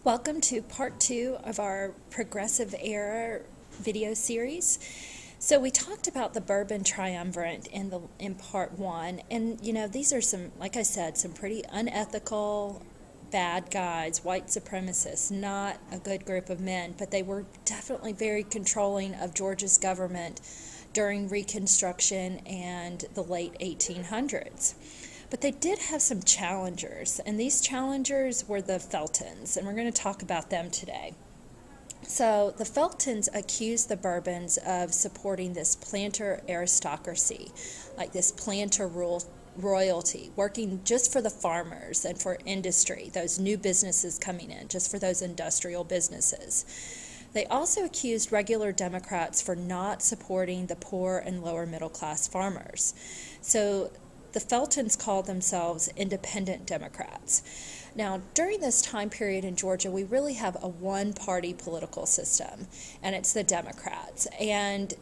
Welcome to part 2 of our Progressive Era video series. So we talked about the Bourbon Triumvirate in part 1, and these are some, like I said, some pretty unethical, bad guys, white supremacists, not a good group of men, but they were definitely very controlling of Georgia's government during Reconstruction and the late 1800s. But they did have some challengers, and these challengers were the Feltons, and we're going to talk about them today. So the Feltons accused the Bourbons of supporting this planter aristocracy, like this planter royalty, working just for the farmers and for industry, those new businesses coming in, just for those industrial businesses. They also accused regular Democrats for not supporting the poor and lower middle class farmers. So the Feltons called themselves independent Democrats. Now, during this time period in Georgia, we really have a one-party political system, and it's the Democrats. And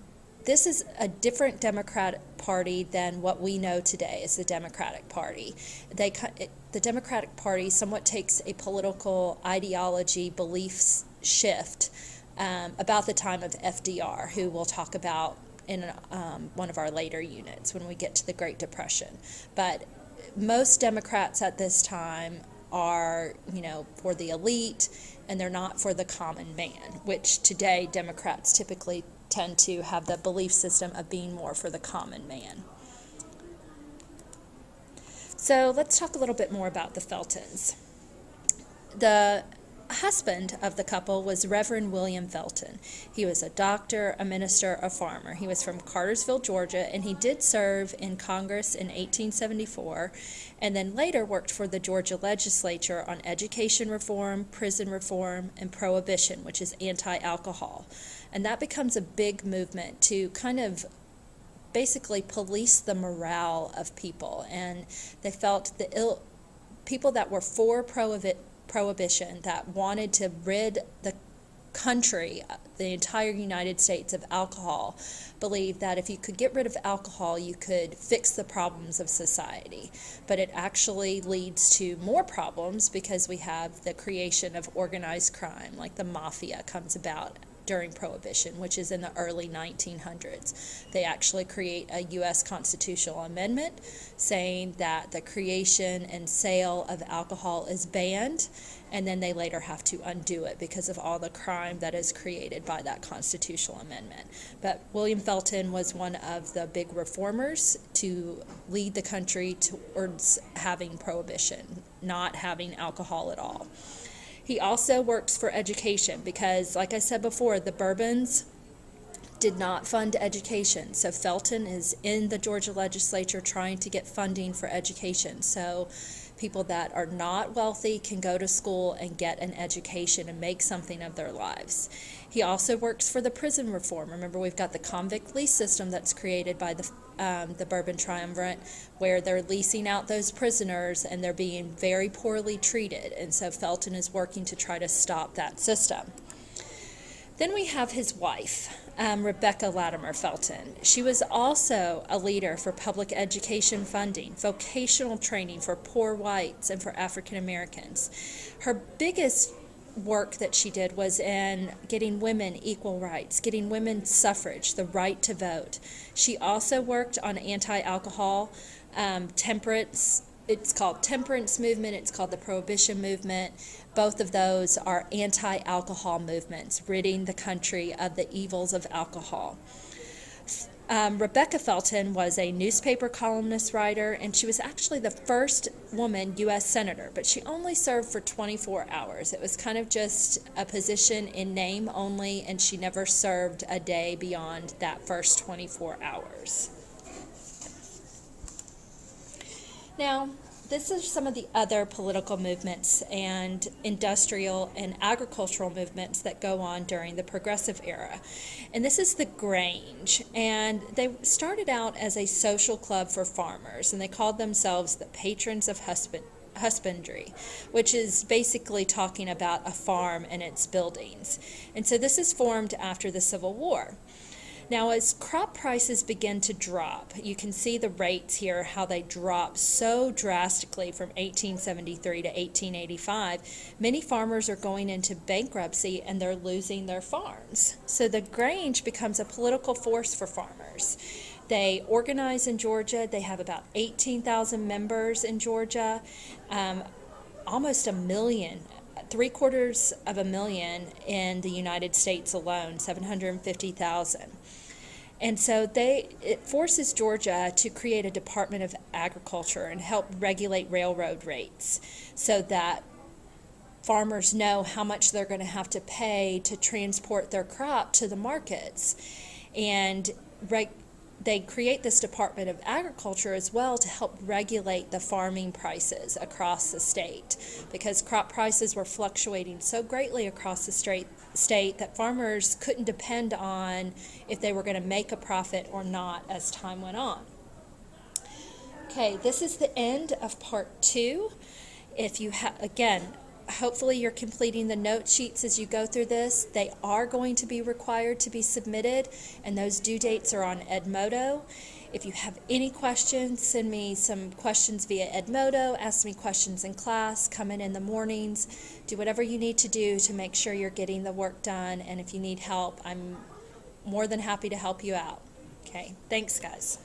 this is a different Democratic Party than what we know today as the Democratic Party. The Democratic Party somewhat takes a political ideology beliefs shift about the time of FDR, who we'll talk about in one of our later units when we get to the Great Depression. But most Democrats at this time are, for the elite, and they're not for the common man, which today Democrats typically tend to have the belief system of being more for the common man. So let's talk a little bit more about the Feltons. The husband of the couple was Reverend William Felton. He was a doctor, a minister, a farmer. He was from Cartersville, Georgia, and he did serve in Congress in 1874, and then later worked for the Georgia legislature on education reform, prison reform, and prohibition, which is anti-alcohol. And that becomes a big movement to kind of basically police the morale of people, and they felt people that were for prohibition, that wanted to rid the country, the entire United States, of alcohol, believed that if you could get rid of alcohol, you could fix the problems of society. But it actually leads to more problems because we have the creation of organized crime, like the mafia comes about during Prohibition, which is in the early 1900s. They actually create a U.S. constitutional amendment saying that the creation and sale of alcohol is banned, and then they later have to undo it because of all the crime that is created by that constitutional amendment. But William Felton was one of the big reformers to lead the country towards having Prohibition, not having alcohol at all. He also works for education because, like I said before, the Bourbons did not fund education. So Felton is in the Georgia legislature trying to get funding for education. So people that are not wealthy can go to school and get an education and make something of their lives. He also works for the prison reform. Remember, we've got the convict lease system that's created by the Bourbon Triumvirate, where they're leasing out those prisoners and they're being very poorly treated. And so Felton is working to try to stop that system. Then we have his wife, Rebecca Latimer Felton. She was also a leader for public education funding, vocational training for poor whites and for African Americans. Her biggest work that she did was in getting women equal rights, getting women suffrage, the right to vote. She also worked on anti-alcohol, temperance. It's called temperance movement. It's called the prohibition movement. Both of those are anti-alcohol movements, ridding the country of the evils of alcohol. Rebecca Felton was a newspaper columnist writer, and she was actually the first woman U.S. Senator, but she only served for 24 hours. It was kind of just a position in name only, and she never served a day beyond that first 24 hours. Now, this is some of the other political movements and industrial and agricultural movements that go on during the Progressive Era. And this is the Grange. And they started out as a social club for farmers, and they called themselves the Patrons of Husbandry, which is basically talking about a farm and its buildings. And so this is formed after the Civil War. Now, as crop prices begin to drop, you can see the rates here, how they drop so drastically from 1873 to 1885. Many farmers are going into bankruptcy and they're losing their farms. So the Grange becomes a political force for farmers. They organize in Georgia. They have about 18,000 members in Georgia, almost a million. 750,000 in the United States alone, 750,000. And so it forces Georgia to create a Department of Agriculture and help regulate railroad rates so that farmers know how much they're going to have to pay to transport their crop to the markets. And they create this Department of Agriculture as well to help regulate the farming prices across the state, because crop prices were fluctuating so greatly across the state that farmers couldn't depend on if they were going to make a profit or not as time went on. Okay, this is the end of part 2. If you again, hopefully you're completing the note sheets as you go through this. They are going to be required to be submitted, and those due dates are on Edmodo. If you have any questions, send me some questions via Edmodo, ask me questions in class, come in the mornings, do whatever you need to do to make sure you're getting the work done, and if you need help, I'm more than happy to help you out. Okay, thanks guys.